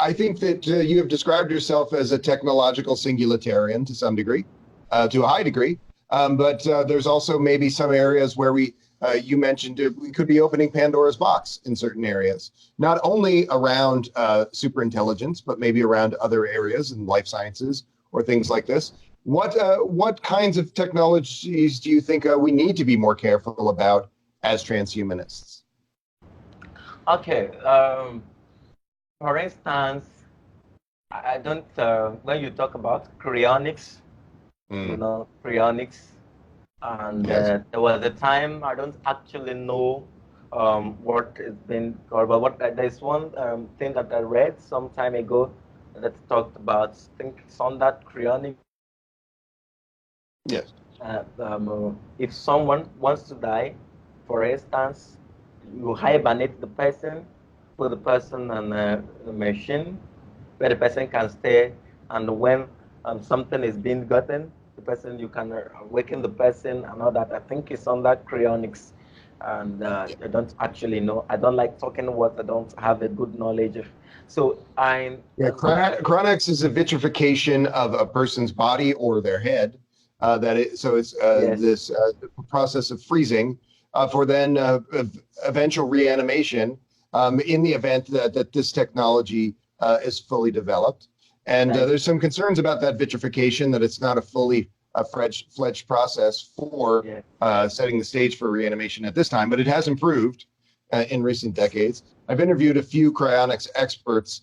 I think that you have described yourself as a technological singularitarian to some degree, to a high degree. But there's also maybe some areas where you mentioned we could be opening Pandora's box in certain areas, not only around superintelligence, but maybe around other areas in life sciences or things like this. What kinds of technologies do you think we need to be more careful about as transhumanists? Okay. For instance, I don't, when you talk about cryonics, you know, cryonics, and Yes. there was a time I don't actually know what is being called, but there's one thing that I read some time ago that talked about, I think it's on that cryonic. Yes. If someone wants to die, for instance, you hibernate the person, put the person on a machine where the person can stay, and when something is being gotten, the person, you can awaken the person and all that. I think it's under cryonics, and I don't actually know. I don't like talking what I don't have a good knowledge of. So cryonics is a vitrification of a person's body or their head. It's yes. this process of freezing for then eventual reanimation in the event that this technology is fully developed. And there's some concerns about that vitrification, that it's not a fully fledged process for setting the stage for reanimation at this time, but it has improved in recent decades. I've interviewed a few cryonics experts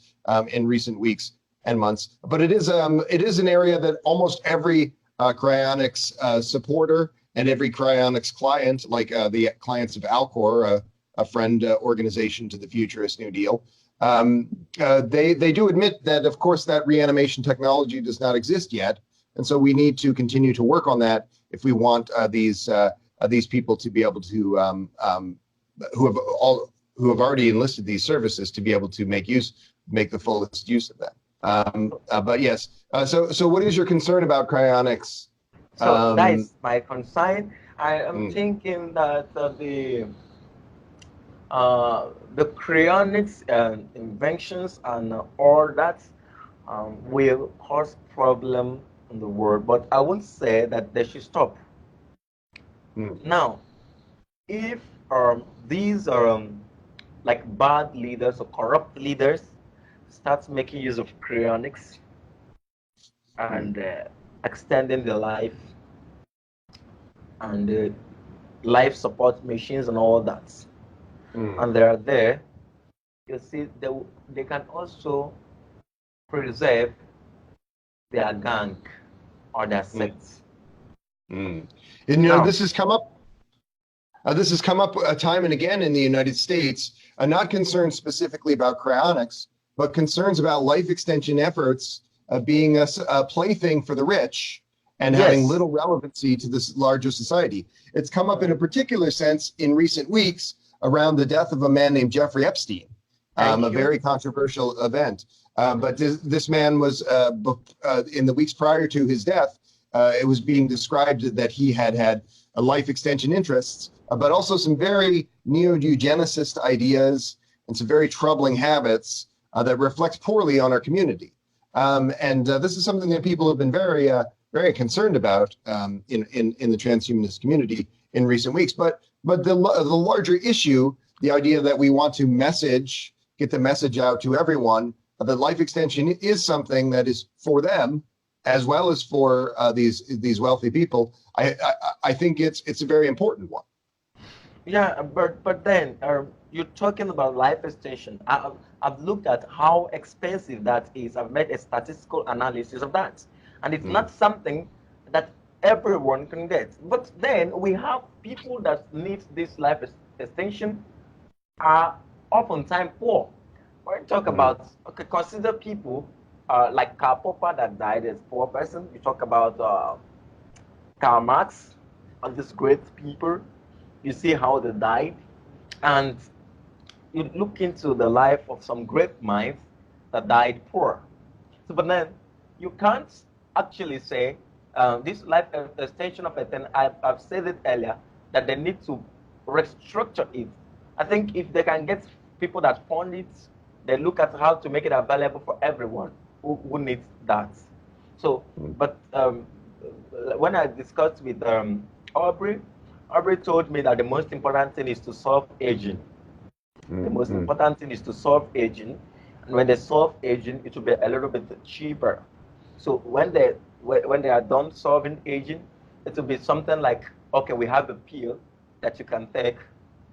in recent weeks and months, but it is an area that almost every cryonics supporter and every cryonics client, like the clients of Alcor, a friend organization to the Futurist New Deal, they do admit that, of course, that reanimation technology does not exist yet, and so we need to continue to work on that if we want these people to be able to who have already enlisted these services to be able to make the fullest use of them. But yes, so what is your concern about cryonics? So that is my concern. I am thinking that the cryonics inventions and all that will cause problem in the world, but I won't say that they should stop. Now, if these are like bad leaders or corrupt leaders start making use of cryonics and extending their life and life support machines and all that, and they are there, you see, they can also preserve their gang or their sects. And you know, this has come up. This has come up time and again in the United States, not concerns specifically about cryonics, but concerns about life extension efforts being a plaything for the rich and having little relevancy to this larger society. It's come up in a particular sense in recent weeks around the death of a man named Jeffrey Epstein, a very controversial event. But this man was, in the weeks prior to his death, it was being described that he had life extension interests, but also some very neo-eugenicist ideas and some very troubling habits that reflect poorly on our community. And this is something that people have been very concerned about in the transhumanist community in recent weeks. But the larger issue, the idea that we want to get the message out to everyone that life extension is something that is for them as well as for these wealthy people, I think it's a very important one. Yeah, but then you're talking about life extension. I've looked at how expensive that is. I've made a statistical analysis of that, and it's not something that everyone can get. But then we have people that need this life extension are oftentimes poor. When you talk about, okay, consider people like Karl Popper that died as a poor person. You talk about Karl Marx and these great people. You see how they died, and you look into the life of some great minds that died poor. So, but then you can't actually say this life extension of a thing. I've said it earlier that they need to restructure it. I think if they can get people that fund it, they look at how to make it available for everyone who needs that. So, but when I discussed with Aubrey, Aubrey told me that the most important thing is to solve aging. The most important thing is to solve aging, and when they solve aging, it will be a little bit cheaper. So when they are done solving aging, it will be something like, okay, we have a pill that you can take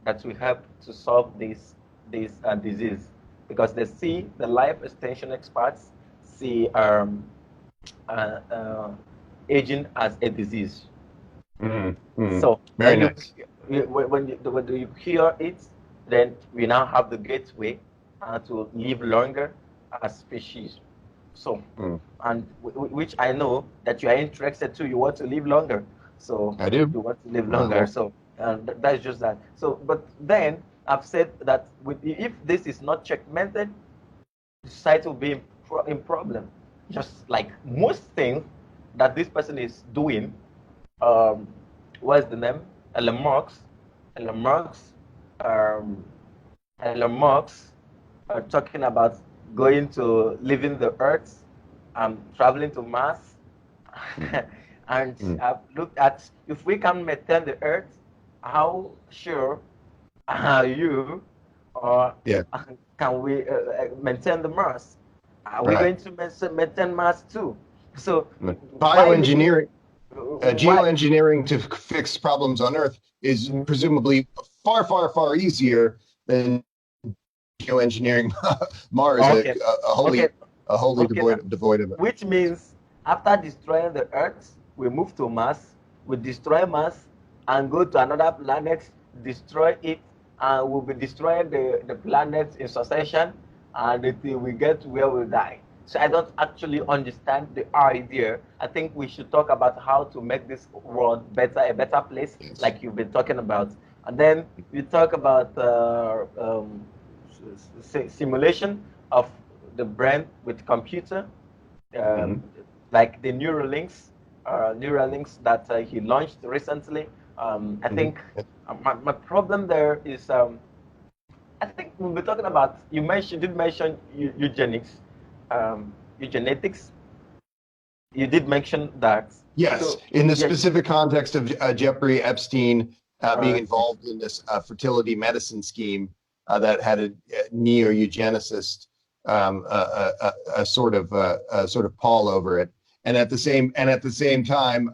that will help to solve this disease, because they see, the life extension experts see aging as a disease. So very nice. When you hear it, then we now have the gateway to live longer as species. So, and which I know that you are interested too. You want to live longer. So I do. You want to live longer. So that's just that. So, but then I've said that if this is not checkmated, society will be in problem. Just like most things that this person is doing. What's the name? Elon Musk. Elon Musk talking about going to leaving the Earth, traveling to Mars, and I've looked at, if we can maintain the Earth, how sure are you, or can we maintain the Mars? Are we going to maintain Mars too? So bioengineering, geoengineering to fix problems on Earth is presumably far, far, far easier than geoengineering Mars, a wholly devoid of it. Which means after destroying the Earth, we move to Mars, we destroy Mars, and go to another planet, destroy it, and we'll be destroying the planet in succession, and until we get to where we die. So I don't actually understand the idea. I think we should talk about how to make this world better, a better place, like you've been talking about. And then we talk about simulation of the brain with computer, like the Neuralinks that he launched recently. I think my problem there is, I think we'll be talking about, you did mention eugenics. Eugenetics. You did mention that. Yes, so, in the specific context of Jeffrey Epstein being involved in this fertility medicine scheme that had a neo-eugenicist sort of pall over it, and at the same time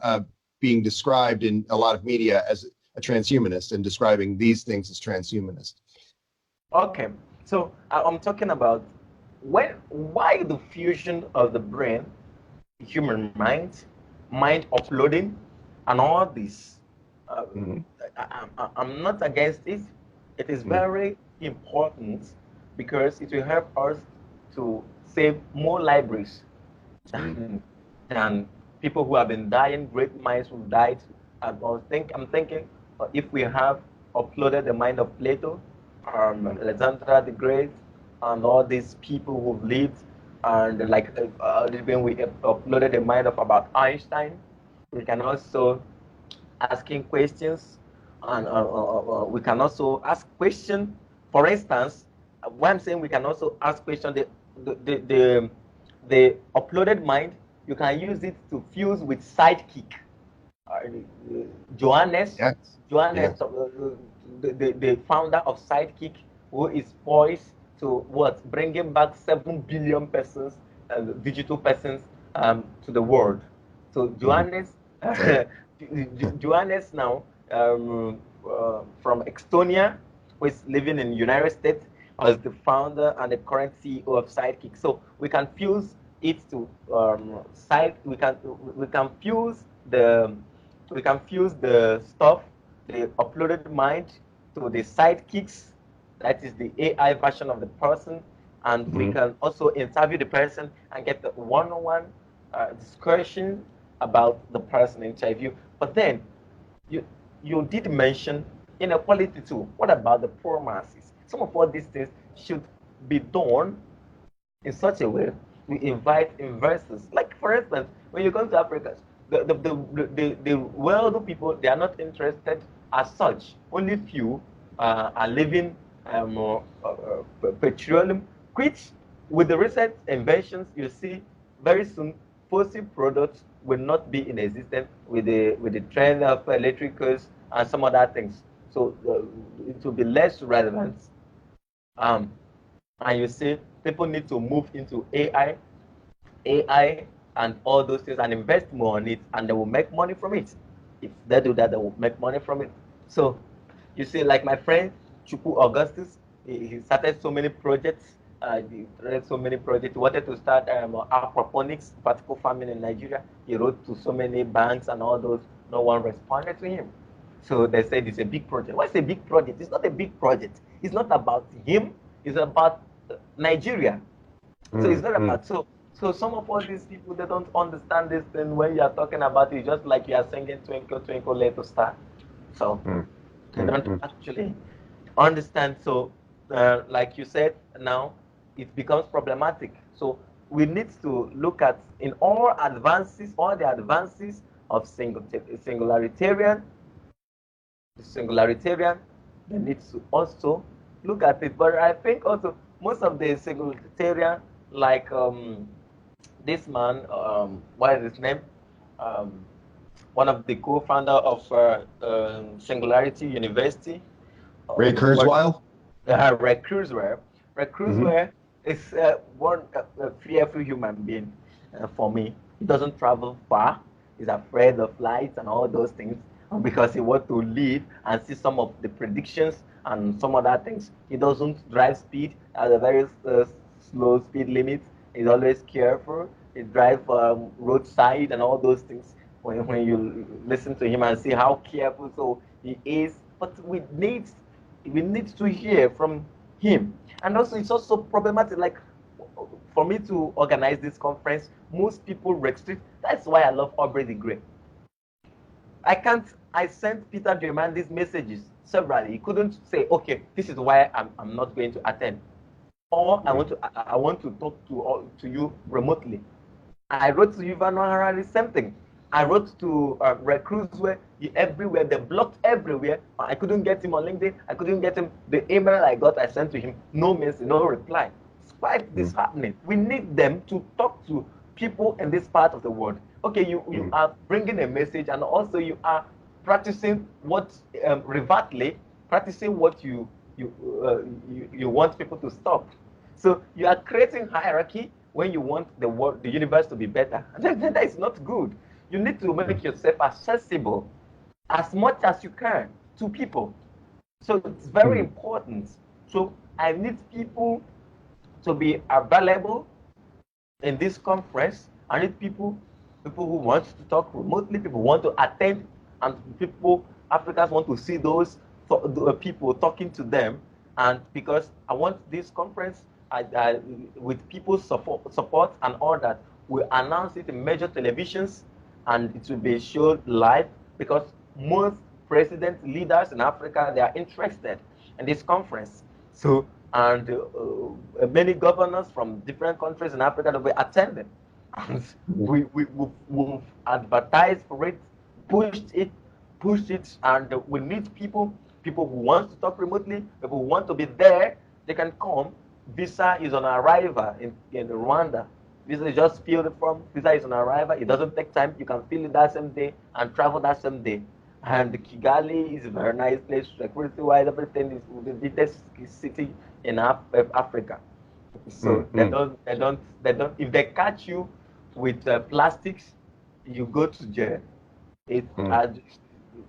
being described in a lot of media as a transhumanist and describing these things as transhumanist. Okay, so I'm talking about why the fusion of the brain, human mind uploading, and all this. I'm not against it. It is very important because it will help us to save more libraries than people who have been dying, great minds who died. I'm thinking if we have uploaded the mind of Plato, Alexander the Great, and all these people who've lived, and like when we uploaded the mind of about Einstein, we can also asking questions, and we can also ask questions. For instance, what I'm saying, we can also ask questions. The uploaded mind, you can use it to fuse with sidekick. Johannes, the founder of Sidekick, who is poised to bringing back 7 billion persons, digital persons, to the world. So Johannes, Johannes now from Estonia, who is living in the United States, as the founder and the current CEO of Sidekick. So we can fuse it to we can fuse the stuff, the uploaded mind, to the sidekicks, that is the AI version of the person, and we can also interview the person and get the one-on-one discussion about the person interview. But then you did mention inequality too. What about the poor masses? Some of all these things should be done in such a way we invite investors. Like, for instance, when you come to Africa, the wealthy people, they are not interested as such. Only few are living petroleum which with the recent inventions, you see very soon fossil products will not be in existence with the trend of electric cars and some other things. So it will be less relevant. And you see people need to move into AI and all those things and invest more on it, and they will make money from it. If they do that, they will make money from it. So you see, like my friend Chuku Augustus, he started so many projects. He started so many projects. He wanted to start aquaponics, vertical farming in Nigeria. He wrote to so many banks and all those. No one responded to him. So they said it's a big project. What's a big project? It's not a big project. It's not about him. It's about Nigeria. So it's not about so some of all these people, they don't understand this thing. When you are talking about it, just like you are singing Twinkle Twinkle Little Star. So they don't actually understand. So like you said, now it becomes problematic. So we need to look at in all the advances of singularitarian, they need to also look at it. But I think also most of the singularitarian, like this man, what is his name? One of the co-founder of Singularity University. Ray Kurzweil? Ray Kurzweil. Ray Kurzweil is one fearful human being for me. He doesn't travel far. He's afraid of lights and all those things. And because he wants to live and see some of the predictions and some other things, he doesn't drive speed at a very slow speed limit. He's always careful. He drives roadside and all those things. When you listen to him and see how careful so he is, but we need to hear from him. And also, it's also problematic. Like for me to organize this conference, most people restrict. That's why I love Aubrey the Great. I sent Peter German these messages severally. He couldn't say, okay, this is why I'm not going to attend. Or I want to talk to you remotely. I wrote to Yuval Noah Harari, same thing. I wrote to Ray Kurzweil everywhere. They blocked everywhere. I couldn't get him on LinkedIn. I couldn't get him. The email I got, I sent to him. No message, no reply. Despite this happening, we need them to talk to people in this part of the world. Okay, you are bringing a message, and also you are practicing what overtly practicing what you want people to stop. So you are creating hierarchy when you want the universe to be better. That is not good. You need to make yourself accessible as much as you can to people. So it's very important. So I need people to be available in this conference. I need people who want to talk remotely, people who want to attend, and Africans want to see those people talking to them. And because I want this conference with people's support and all that, we announce it in major televisions, and it will be shown live, because most president leaders in Africa, they are interested in this conference. So, and many governors from different countries in Africa that will attend it. And we've advertised for it, pushed it, and we need people who want to talk remotely, people who want to be there, they can come. Visa is on arrival in Rwanda. Visa is just fill the form. Visa is on arrival. It doesn't take time. You can fill it that same day and travel that same day. And Kigali is a very nice place, security-wise. Everything is the biggest city in Africa. So they don't. If they catch you with plastics, you go to jail. It's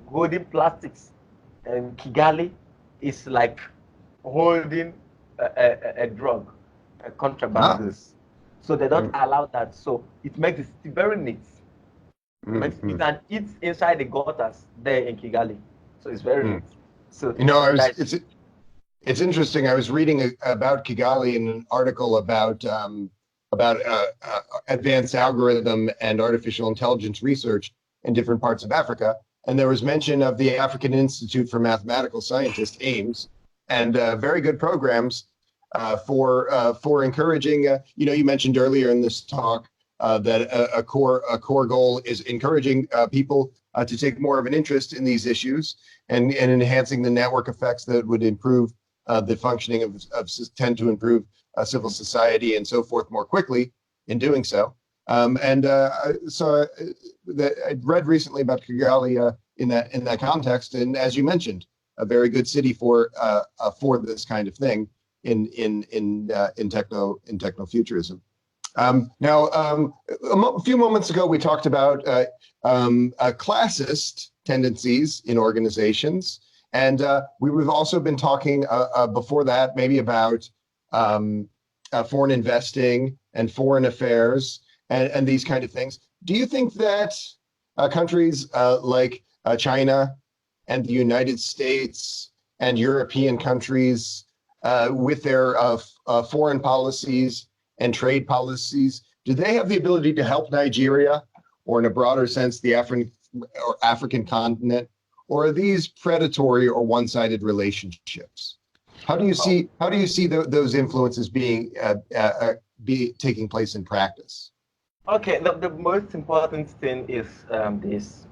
holding plastics, and Kigali is like holding a drug, a contrabandist. So they don't allow that. So it makes it very neat. You can eat inside the gutters there in Kigali. So it's very neat. So it's interesting. I was reading about Kigali in an article about advanced algorithm and artificial intelligence research in different parts of Africa, and there was mention of the African Institute for Mathematical Scientists, AIMS, and very good programs for encouraging. You mentioned earlier in this talk that a core goal is encouraging people to take more of an interest in these issues and enhancing the network effects that would improve the functioning tend to improve civil society and so forth more quickly in doing so. So I read recently about Kigali in that context, and as you mentioned, a very good city for this kind of thing in techno-futurism. Now, a few moments ago, we talked about classist tendencies in organizations, and we've also been talking before that maybe about foreign investing and foreign affairs and these kind of things. Do you think that countries like China and the United States and European countries with their foreign policies and trade policies, do they have the ability to help Nigeria, or in a broader sense, the African continent, or are these predatory or one-sided relationships? How do you see those influences being taking place in practice? Okay, the most important thing is this: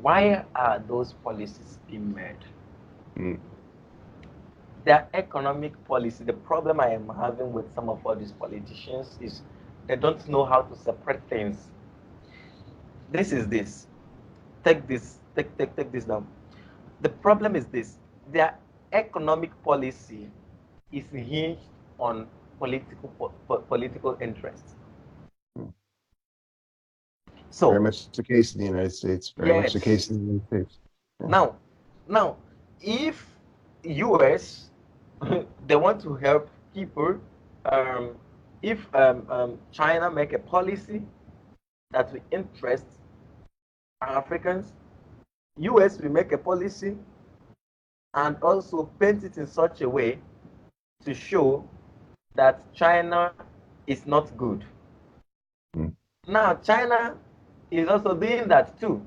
why are those policies being made? Their economic policy. The problem I am having with some of all these politicians is they don't know how to separate things. This is this. Take this. Take this down. The problem is this: their economic policy is hinged on political interests. So very much the case in the United States. Very much the case in the United States. Yeah. Now, if US they want to help people, if China make a policy that will interest Africans, US will make a policy and also paint it in such a way to show that China is not good. Now, China is also doing that too.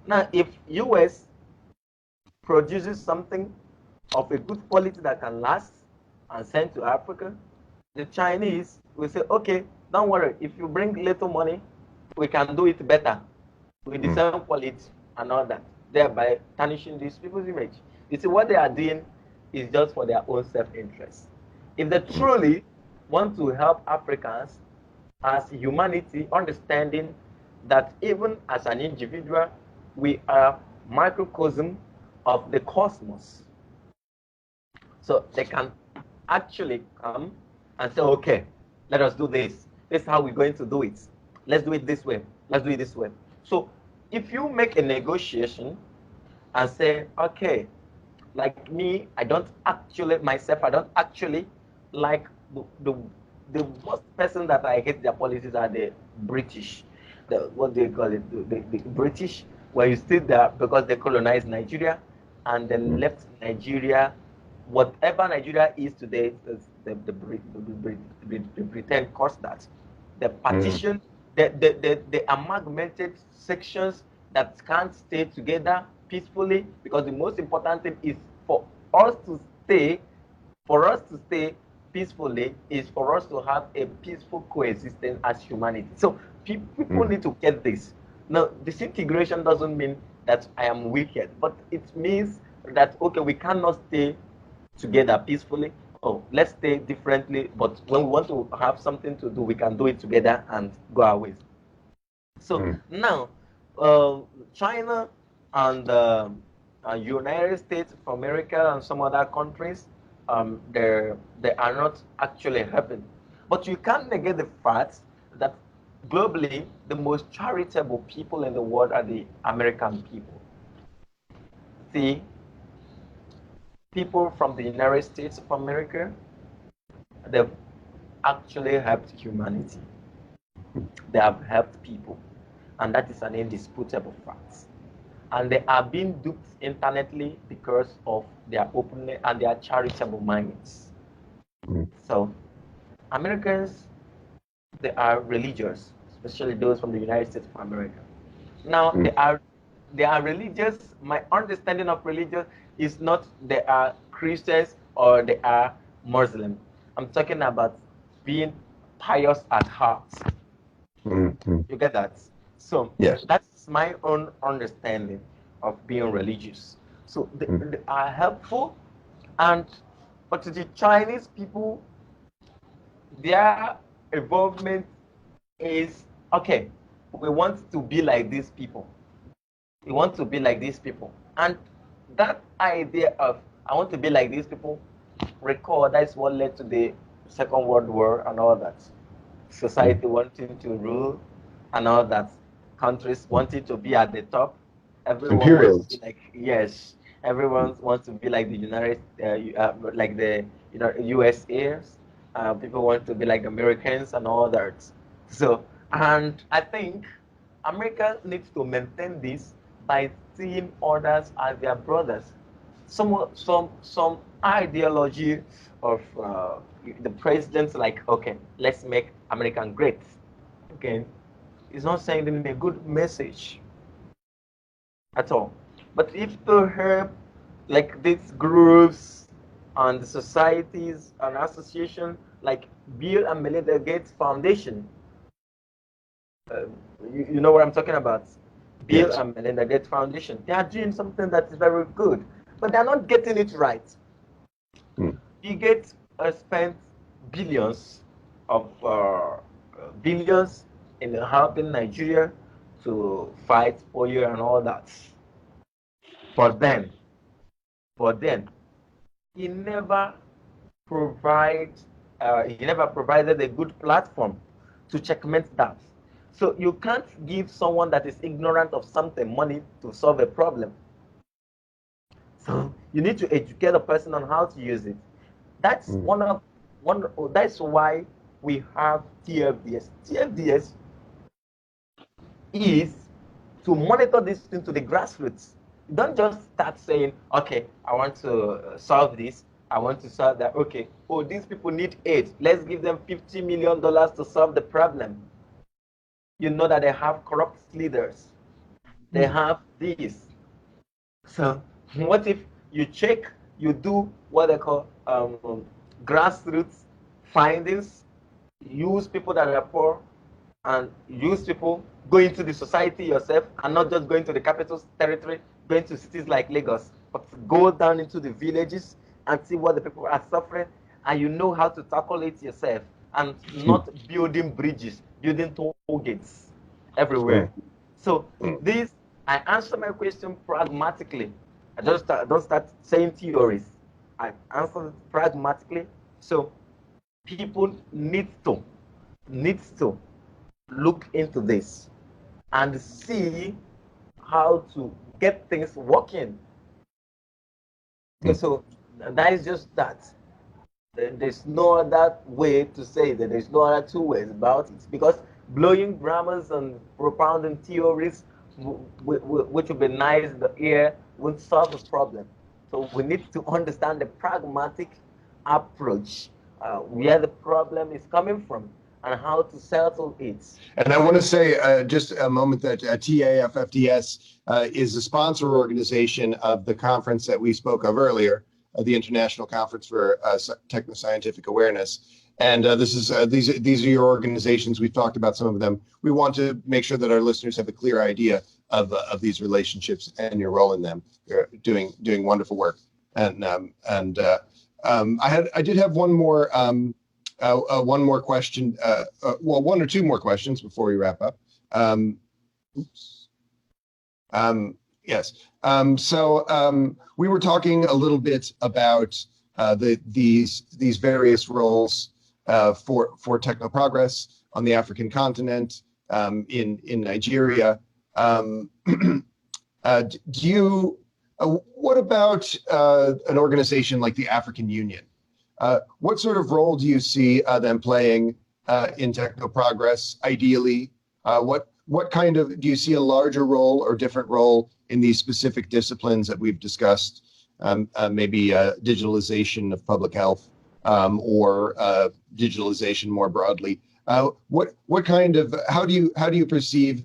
Now, if US produces something of a good quality that can last and send to Africa, the Chinese will say, okay, don't worry, if you bring little money, we can do it better with the same quality and all that, thereby tarnishing these people's image. You see, what they are doing is just for their own self-interest. If they truly want to help Africans as humanity, understanding that even as an individual, we are microcosm of the cosmos. So they can actually come and say, okay, let us do this. This is how we're going to do it. Let's do it this way. Let's do it this way. So if you make a negotiation and say, okay, like me, I don't actually like the worst person that I hate their policies are the British. What do you call it? The British, where you still there because they colonized Nigeria and they left Nigeria. Whatever Nigeria is today, the Britain caused that. The partition, the amalgamated sections that can't stay together peacefully, because the most important thing is for us to stay peacefully, is for us to have a peaceful coexistence as humanity. So people need to get this. Now, disintegration doesn't mean that I am wicked, but it means that, okay, we cannot stay together peacefully. Oh, let's stay differently, but when we want to have something to do, we can do it together and go our ways. So now, China and United States of America and some other countries, they are not actually helping. But you can't negate the fact that globally, the most charitable people in the world are the American people. See, people from the United States of America, they've actually helped humanity. They have helped people, and that is an indisputable fact. And they are being duped internally because of their openness and their charitable minds. So, Americans, they are religious, especially those from the United States of America. Now, they are religious. My understanding of religion is not they are Christians or they are Muslim. I'm talking about being pious at heart. You get that? So yes, that's my own understanding of being religious. So they are helpful, but the Chinese people, their involvement is, okay, we want to be like these people. We want to be like these people. And that idea of, I want to be like these people, recall that's what led to the Second World War and all that. Society wanting to rule and all that. Countries wanting to be at the top. Everyone wants to be Imperialist. like, yes, everyone wants to be like the United, like the USA. People want to be like Americans and all that. So, and I think America needs to maintain this by seeing others as their brothers. Some ideology of the president's like, okay, let's make America great. Okay, it's not sending a good message at all. But if to help like these groups and the societies and associations like Bill and Melinda Gates Foundation, uh, you know what I'm talking about? Bill Yes. and Melinda Gates Foundation, they are doing something that is very good, but they're not getting it right. Bill Gates spent billions of billions in helping Nigeria to fight polio and all that. But then, but then, he never provide he never provided a good platform to checkmate that. So you can't give someone that is ignorant of something money to solve a problem. So you need to educate a person on how to use it. That's that's why we have TFDS. TFDS is to monitor this thing to the grassroots. You don't just start saying, okay, I want to solve this, I want to solve that. Okay, oh, these people need aid. Let's give them $50 million to solve the problem. You know that they have corrupt leaders. They have this. So what if you check, you do what they call grassroots findings, use people that are poor, and use people, go into the society yourself, and not just going to the capital territory, going to cities like Lagos, but go down into the villages and see what the people are suffering, and you know how to tackle it yourself, and not building bridges, building toll gates everywhere. So this, I answer my question pragmatically. I just don't start saying theories. I answer it pragmatically. So people needs to look into this and see how to get things working. Okay, so that is just that. There's no other way to say that. There's no other two ways about it, because blowing grammars and propounding theories, which would be nice in the ear, won't solve the problem. So we need to understand the pragmatic approach, where the problem is coming from and how to settle it. And I want to say just a moment that TAFFDs is a sponsor organization of the conference that we spoke of earlier, the International Conference for Techno-Scientific Awareness. And these are your organizations. We've talked about some of them. We want to make sure that our listeners have a clear idea of these relationships and your role in them. You're doing wonderful work. And I did have one more question. Well, one or two more questions before we wrap up. Yes. We were talking a little bit about these various roles for Techno-Progress on the African continent, in Nigeria. What about an organization like the African Union? What sort of role do you see them playing in Techno-Progress, ideally? What kind of, do you see a larger role or different role in these specific disciplines that we've discussed? Maybe digitalization of public health, or digitalization more broadly. What kind of, how do you perceive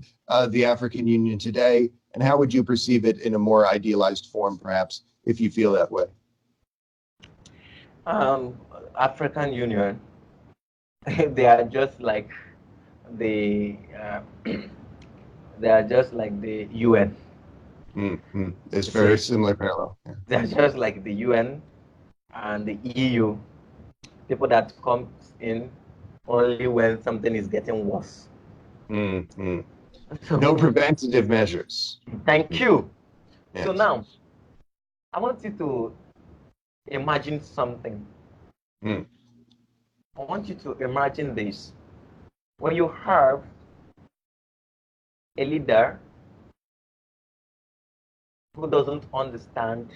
the African Union today, and how would you perceive it in a more idealized form, perhaps, if you feel that way? African Union, they are just like the they are just like the UN. It's very similar parallel. Yeah. They're just like the UN and the EU. People that come in only when something is getting worse. Mm-hmm. No preventative measures. Thank you. Yes. So now, I want you to imagine something. Mm. I want you to imagine this. When you have a leader who doesn't understand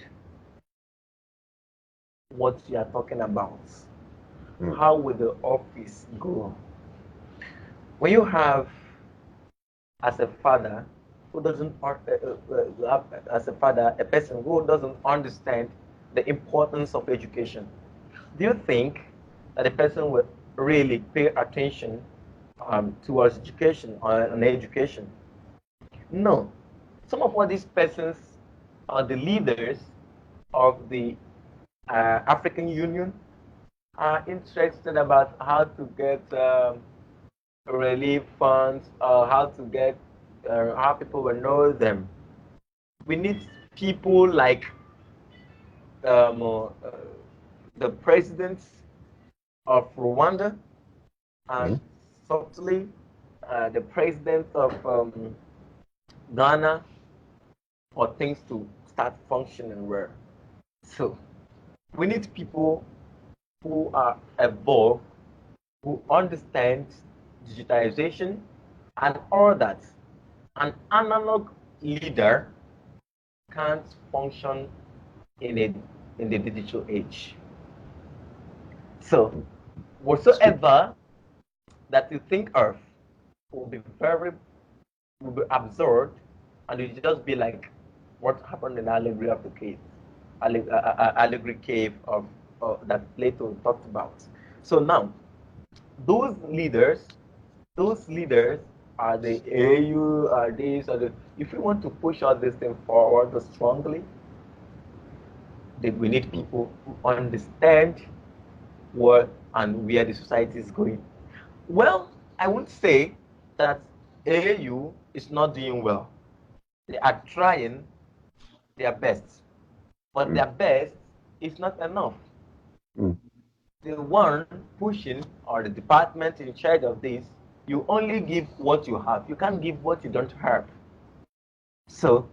what you are talking about, how will the office go? When you have, as a father, who doesn't, as a father, a person who doesn't understand the importance of education, do you think that a person will really pay attention towards education or an education? No. Some of what these persons are the leaders of the African Union are interested about how to get relief funds, how to get, how people will know them. We need people like the president of Rwanda and subtly the president of Ghana for things to start functioning well. So we need people who are evolved, who understand digitization and all that. An analog leader can't function in the digital age. So whatsoever that you think of will be absorbed, and it just be like what happened in the allegory of the cave, allegory cave of that Plato talked about. So now, those leaders are the AU, are these, are the. If we want to push all this thing forward strongly, we need people who understand what and where the society is going. Well, I would say that AU is not doing well. They are trying their best, but their best is not enough. The one pushing or the department in charge of this, you only give what you have. You can't give what you don't have. So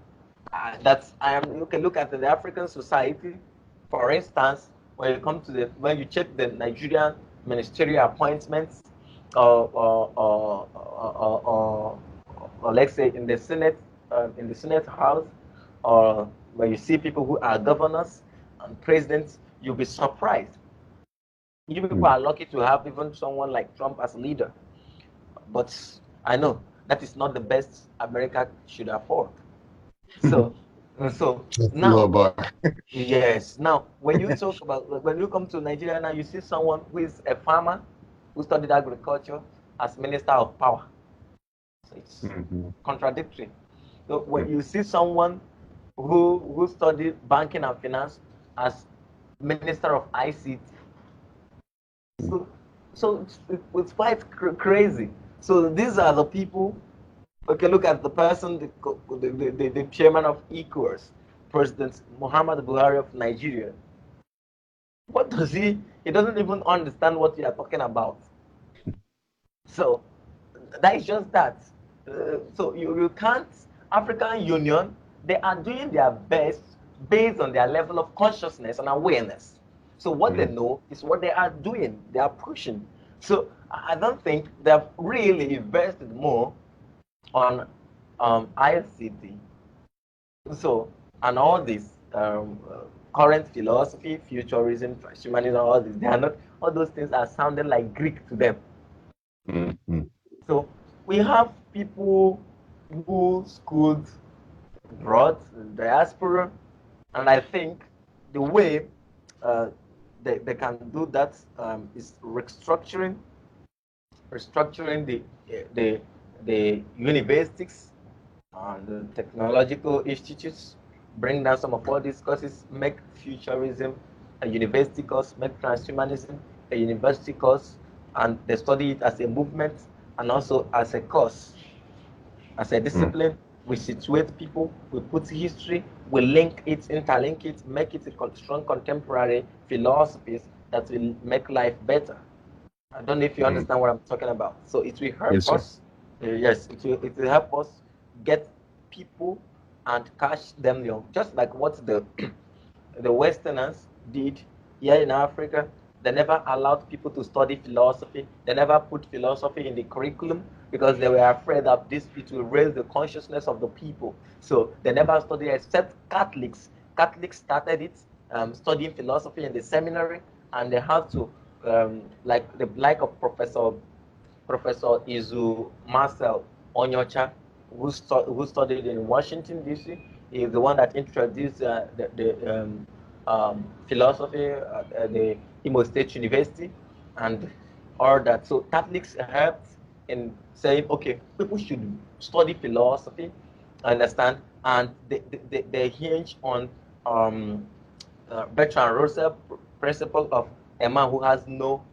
you can look at the African society, for instance, when you come to when you check the Nigerian ministerial appointments, or let's say in the Senate House, or when you see people who are governors and presidents, you'll be surprised. You people are lucky to have even someone like Trump as leader, but I know that is not the best America should afford. So now, yes. Now, when you talk about, when you come to Nigeria now, you see someone who is a farmer who studied agriculture as Minister of Power. So it's contradictory. So when you see someone who studied banking and finance as Minister of ICT, so it's quite crazy. So these are the people. Okay, look at the person, the chairman of ECOWAS, President Muhammad Buhari of Nigeria. What does he doesn't even understand what you are talking about. So that is just that. So you can't, African Union, they are doing their best based on their level of consciousness and awareness. So what they know is what they are doing, they are pushing. So I don't think they've really invested more on ICT. So, and all this current philosophy, futurism, transhumanism, all this, they are not, all those things are sounding like Greek to them. So we have people who schooled abroad, diaspora, and I think the way they can do that is restructuring the universities and the technological institutes, bring down some of all these courses, make futurism a university course, make transhumanism a university course, and they study it as a movement and also as a course, as a discipline. We situate people, we put history, we link it, interlink it, make it a strong contemporary philosophies that will make life better. I don't know if you understand what I'm talking about. So it will help Yes, sir. us. Yes, it will help us get people and catch them young, just like what the Westerners did here in Africa. They never allowed people to study philosophy. They never put philosophy in the curriculum because they were afraid that this it will raise the consciousness of the people. So they never studied except Catholics. Catholics started it, studying philosophy in the seminary, and they have to like of Professor Izu Marcel Onyocha, who studied in Washington, D.C. He is the one that introduced the philosophy at the Imo State University and all that. So Catholics helped in saying, okay, people should study philosophy, understand, and they hinge on Bertrand Russell principle of a man who has no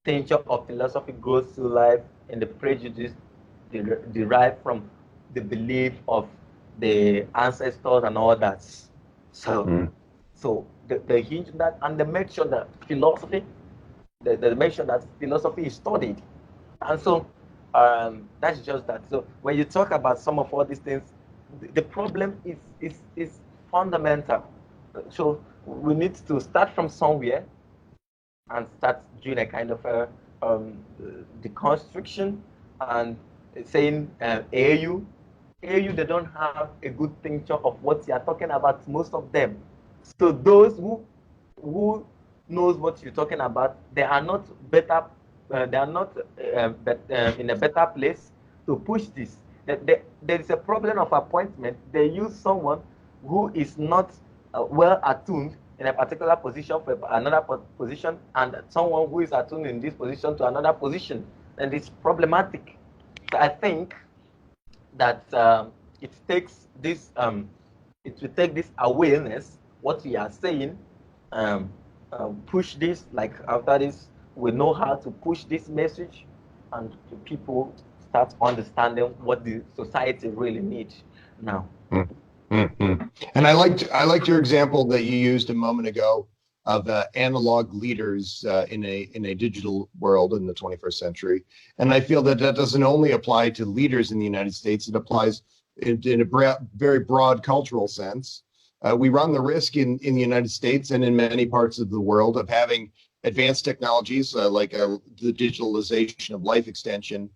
tincture of philosophy goes through life in the prejudice derived from the belief of the ancestors and all that. So, so they hinge on that, and they make sure that philosophy, they make sure that philosophy is studied, and so that's just that. So when you talk about some of all these things, the problem is fundamental. So we need to start from somewhere and start doing a kind of a deconstruction and saying AU, they don't have a good picture of what you are talking about, most of them. So those who knows what you're talking about, they are not better, they are not in a better place to push this. There is a problem of appointment. They use someone who is not well attuned in a particular position for another position, and someone who is attuned in this position to another position, and it's problematic. So I think that it takes this, it will take this awareness, what we are saying, push this, like after this, we know how to push this message, and people start understanding what the society really needs now. And I liked your example that you used a moment ago of analog leaders in a digital world in the 21st century. And I feel that that doesn't only apply to leaders in the United States; it applies in a very broad cultural sense. We run the risk in the United States and in many parts of the world of having advanced technologies like the digitalization of life extension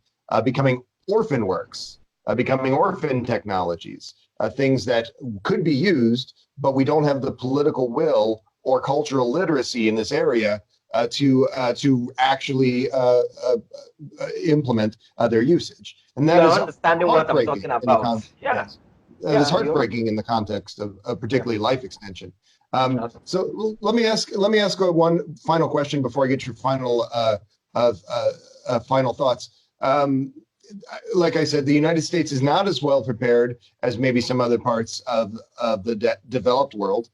becoming orphan works, becoming orphan technologies, things that could be used, but we don't have the political will or cultural literacy in this area to actually implement their usage. And that You're is understanding what I'm heartbreaking talking in the about. Yeah. yes. It's Yeah, heartbreaking in the context of particularly life extension. yeah. So let me ask one final question before I get your final thoughts. Like I said, the United States is not as well prepared as maybe some other parts of the developed world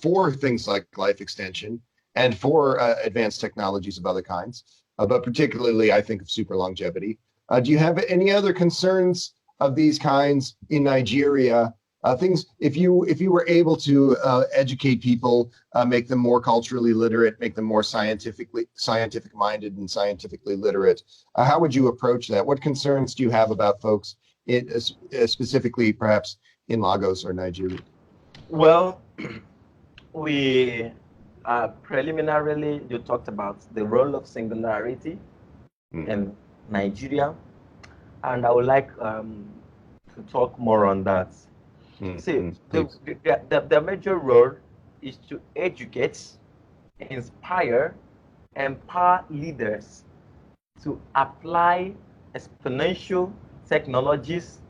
for things like life extension and for advanced technologies of other kinds, but particularly I think of super longevity. Do you have any other concerns of these kinds in Nigeria? Things if you were able to educate people, make them more culturally literate, make them more scientific minded and scientifically literate, how would you approach that? What concerns do you have about folks, specifically perhaps in Lagos or Nigeria? Well, we preliminarily you talked about the role of singularity in Nigeria, and I would like to talk more on that. See, the major role is to educate, inspire, empower leaders to apply exponential technologies,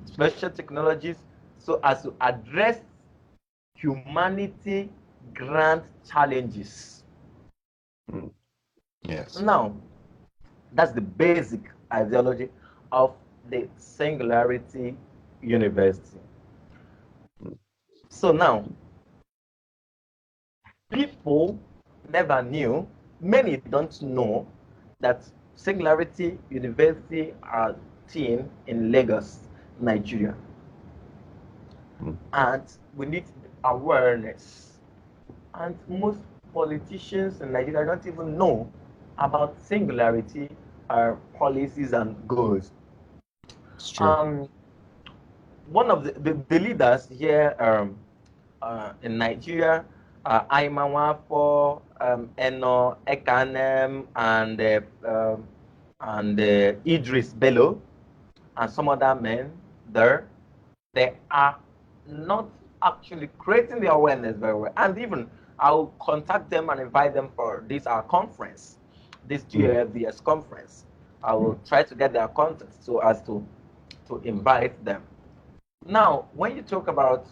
special technologies, so as to address humanity grand challenges. Yes. Now, that's the basic ideology of the Singularity University. So now, people never knew, many don't know that Singularity University are team in Lagos, Nigeria. And we need awareness. And most politicians in Nigeria don't even know about singularity, policies, and goals. It's true. One of the leaders here in Nigeria, Aimanwafo, Eno Ekanem, and Idris Bello, and some other men there, they are not actually creating the awareness very well. And even I'll contact them and invite them for this our conference, this TAFDs conference. I will try to get their contact so as to invite them. Now, when you talk about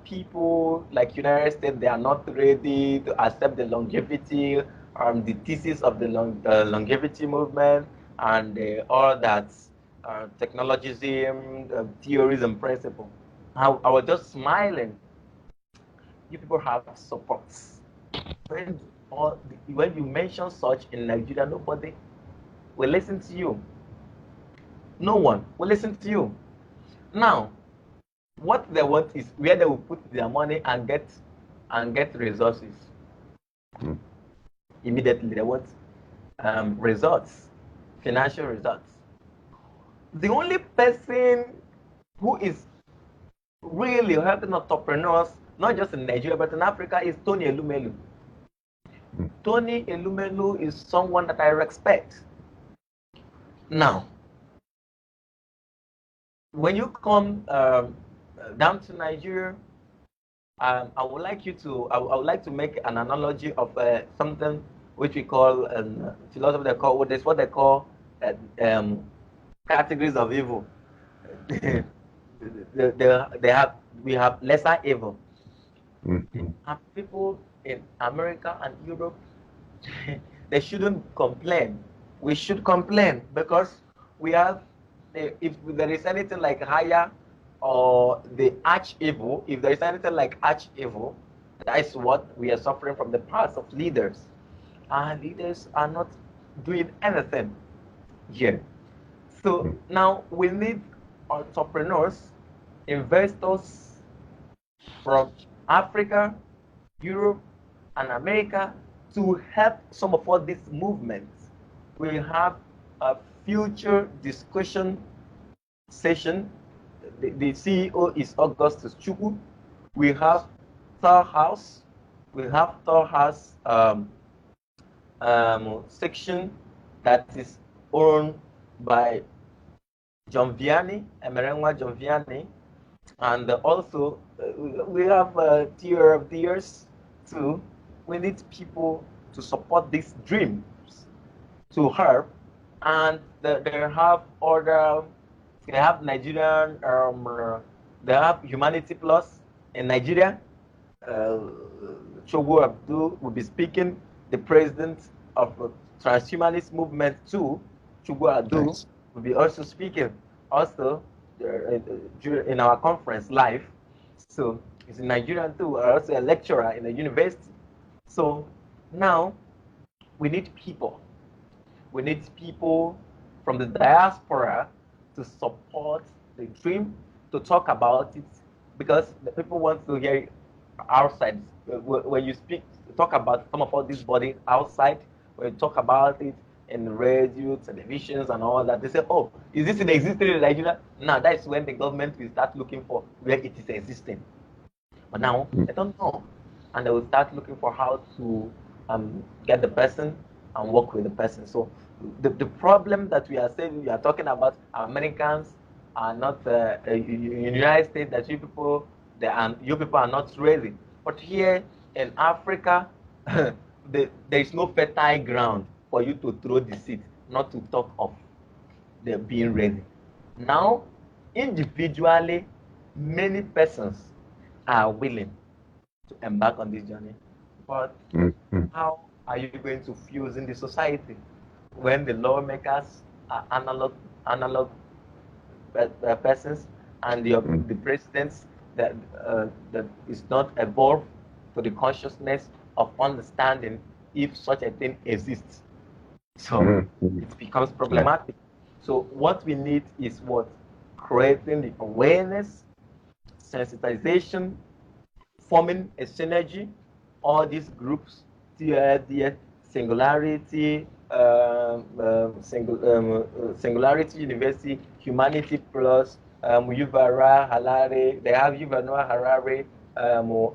people like United States, they are not ready to accept the longevity, the thesis of the longevity movement, and all that technologism, theories and principles. I was just smiling. You people have supports. When you mention such in Nigeria, nobody will listen to you. No one will listen to you. Now, what they want is where they will put their money and get resources. Immediately, they want results, financial results. The only person who is really helping entrepreneurs, not just in Nigeria but in Africa, is Tony Elumelu. Tony Elumelu is someone that I respect. Now, when you come down to Nigeria, I would like to make an analogy of something which we call philosophy. What they call categories of evil. We have lesser evil. And people in America and Europe, they shouldn't complain. We should complain because we have, if there is anything like higher or the arch evil, if there is anything like arch evil, that is what we are suffering from the parts of leaders. Our leaders are not doing anything here. So now we need entrepreneurs, investors from Africa, Europe, and America to help some of all these movements. We have a future discussion session. The CEO is Augustus Chukwu. We have Thor House. We have Thor House section that is owned by John Vianney, Emerenwa John Vianney, and also we have Tier of the Years too. We need people to support these dreams to help, and they have other. They have Nigerian. They have Humanity Plus in Nigeria. Chogo Abdul will be speaking. The president of the Transhumanist Movement too, Chogo Abdul, will be also speaking. Also, in our conference live. So he's in Nigerian too. Also a lecturer in a university. So now we need people. We need people from the diaspora to support the dream, to talk about it, because the people want to hear it outside. When you talk about some of all these bodies outside, when you talk about it in radio, televisions, and all that, they say, "Oh, is this existing in Nigeria?" Now that's when the government will start looking for where it is existing. But now they don't know, and they will start looking for how to get the person and work with the person. So the problem that we are talking about, Americans are not in the United States, that you people are not ready. But here in Africa, there is no fertile ground for you to throw the seed, not to talk of the being ready. Now, individually, many persons are willing to embark on this journey. But how are you going to fuse in the society when the lawmakers are analog persons, and the presidents that is not evolved to the consciousness of understanding if such a thing exists? So it becomes problematic. So what we need is what? Creating the awareness, sensitization, forming a synergy, all these groups, Singularity, Singularity University, Humanity Plus, Yuval Harari. They have Yuval Noah Harari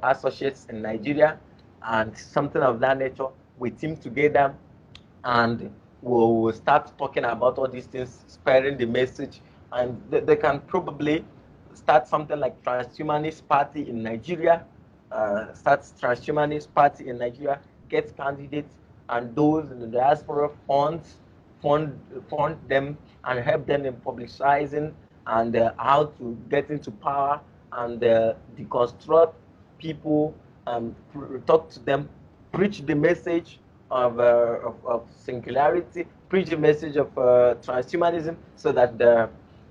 associates in Nigeria, and something of that nature. We team together, and we'll start talking about all these things, spreading the message, and they can probably start something like Transhumanist Party in Nigeria, get candidates, and those in the diaspora fund them and help them in publicizing and how to get into power and deconstruct people, talk to them, preach the message of singularity, preach the message of transhumanism, so that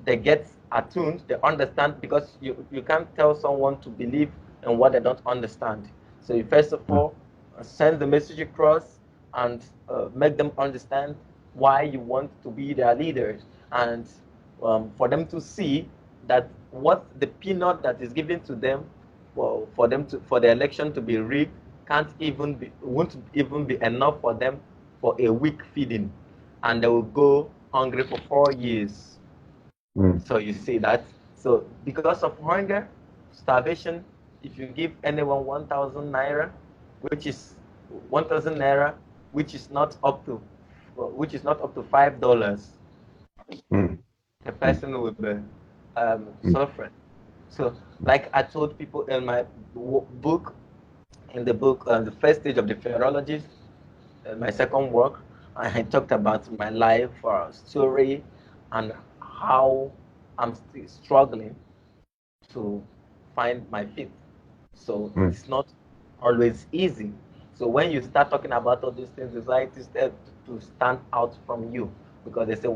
they get attuned, they understand, because you can't tell someone to believe in what they don't understand. So you first of all send the message across and make them understand why you want to be their leaders, and for them to see that what the peanut that is given to them for the election to be rigged won't even be enough for them for a week feeding, and they will go hungry for 4 years. So you see that. So because of hunger, starvation, if you give anyone 1,000 naira, which is 1,000 naira, which is not up to $5, the person will be suffering. So, like I told people in my book, the first stage of the philologist, my second work, I talked about my life story and how I'm still struggling to find my feet. So it's not always easy. So when you start talking about all these things, society starts to stand out from you, because they say,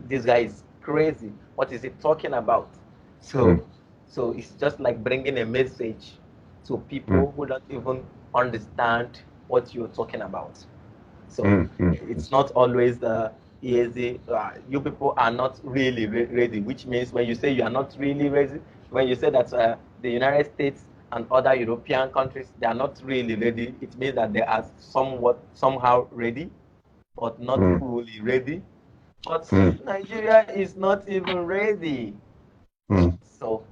this guy is crazy. What is he talking about? So it's just like bringing a message to people who don't even understand what you're talking about. So it's not always easy. You people are not really ready, which means when you say you are not really ready, when you say that the United States and other European countries, they are not really ready, it means that they are somehow ready, but not fully ready. But Nigeria is not even ready. So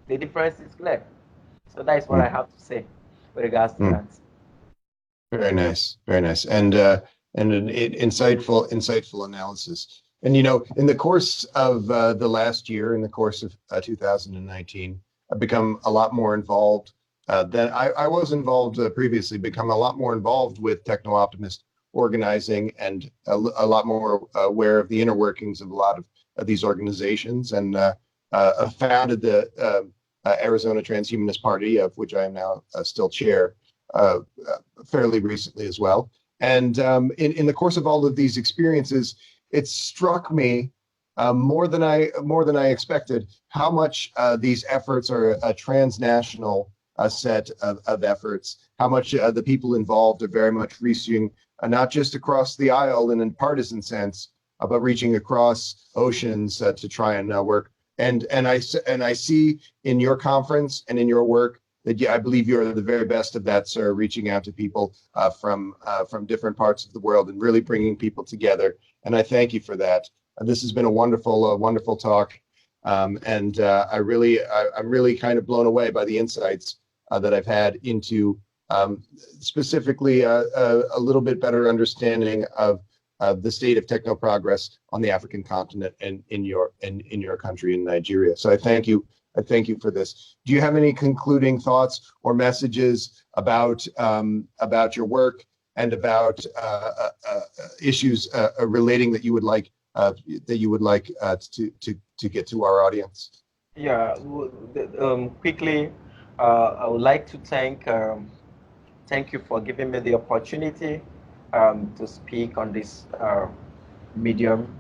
the difference is clear. So that is what I have to say with regards to that. Very nice, very nice, and an insightful analysis. And in the course of the last year, in the course of 2019, I've become a lot more involved than I was involved previously. Become a lot more involved with techno-optimist organizing, and a lot more aware of the inner workings of a lot of these organizations, and founded the Arizona Transhumanist Party, of which I am now still chair, fairly recently as well. And in the course of all of these experiences, it struck me more than I expected how much these efforts are a transnational set of efforts. How much the people involved are very much reaching not just across the aisle in a partisan sense, but reaching across oceans to try and work. And I see in your conference and in your work that I believe you're the very best of that, sir, reaching out to people from different parts of the world and really bringing people together. And I thank you for that. This has been a wonderful talk, and I'm really kind of blown away by the insights that I've had into specifically a little bit better understanding of the state of techno-progress on the African continent and in your country, in Nigeria. So I thank you for this. Do you have any concluding thoughts or messages about your work and about issues relating that you would like to get to our audience? Yeah, quickly, I would like to thank you for giving me the opportunity to speak on this medium,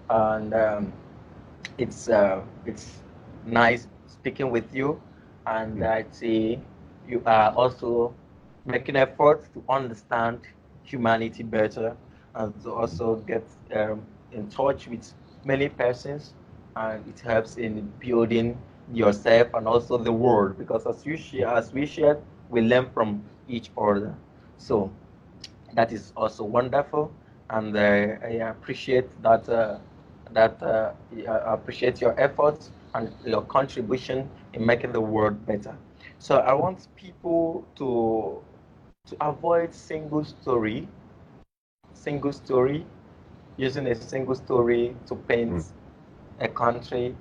and it's nice speaking with you, and I see you are also making efforts to understand humanity better, and to also get in touch with many persons, and it helps in building yourself and also the world, because as we share, we learn from each other. So That is also wonderful, and I appreciate that. I appreciate your efforts and your contribution in making the world better. So I want people to avoid single story, using a single story to paint a country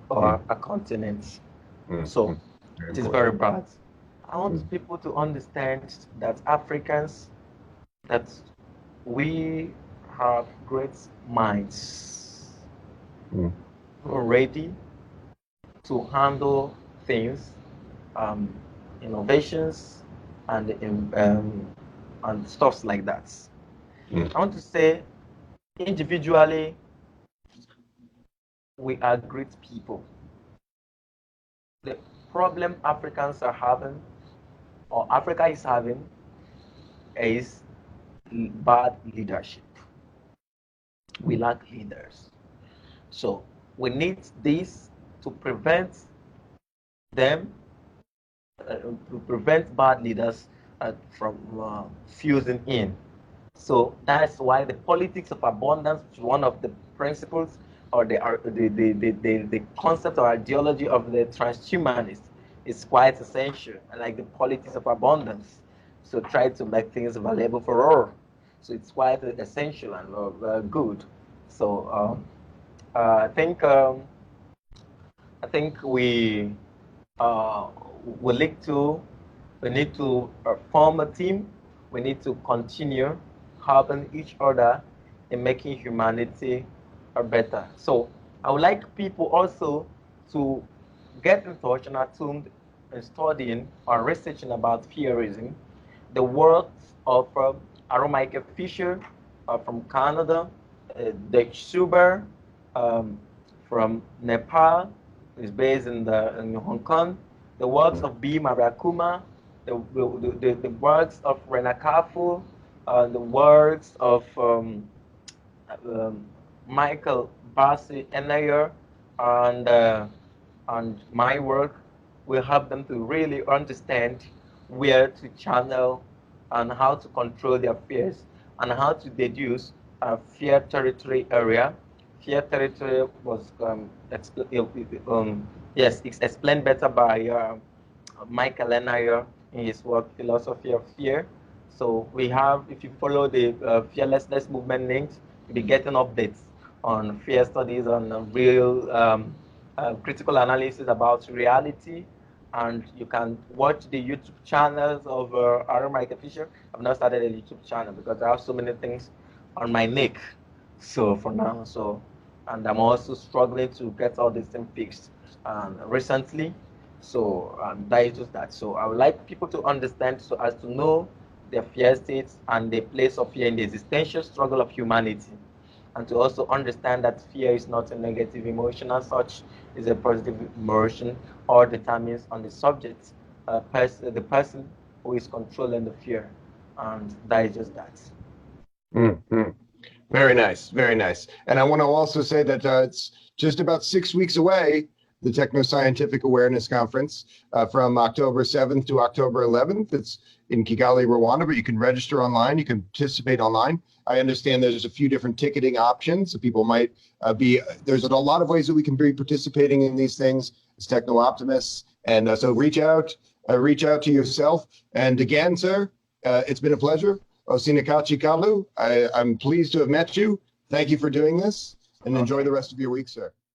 or a continent. So it is very bad. I want people to understand that Africans, that we have great minds. We're ready to handle things, innovations, and stuff like that. I want to say, individually, we are great people. The problem Africans are having, or Africa is having, is bad leadership. We lack leaders. So we need this to prevent them, to prevent bad leaders from fusing in. So that's why the politics of abundance, which is one of the principles or the concept or ideology of the transhumanists, is quite essential, like the politics of abundance. So try to make things available for all. So it's quite essential and good. So I think we need to form a team. We need to continue helping each other in making humanity better. So I would like people also to get in touch and attuned in studying or researching about fearism, the works of Aromike Fisher from Canada, Dave Suber from Nepal, is based in Hong Kong, the works of B. Marakuma, the works of Renakafu, the works of Michael Bassi Enayer, and my work will help them to really understand where to channel and how to control their fears and how to deduce a fear territory area. Fear territory was it's explained better by Michael Enayer in his work Philosophy of Fear. So we have, if you follow the Fearlessness Movement links, you'll be getting updates on fear studies, on real critical analysis about reality, and you can watch the YouTube channels of Aaron Michael Fisher. I've not started a YouTube channel because I have so many things on my neck. So for now, and I'm also struggling to get all these things fixed recently. So that is just that. So I would like people to understand, so as to know their fear states and the place of fear in the existential struggle of humanity, and to also understand that fear is not a negative emotion as such, is a positive emotion, or determines on the subject, the person who is controlling the fear, and that is just that. Very nice, very nice. And I want to also say that it's just about 6 weeks away, the Techno-Scientific Awareness Conference, from October 7th to October 11th. It's in Kigali, Rwanda, but you can register online. You can participate online. I understand there's a few different ticketing options. So people might there's a lot of ways that we can be participating in these things as techno-optimists. And so reach out to yourself. And again, sir, it's been a pleasure. Ósìnàkáchì Kálù, I'm pleased to have met you. Thank you for doing this, and enjoy the rest of your week, sir.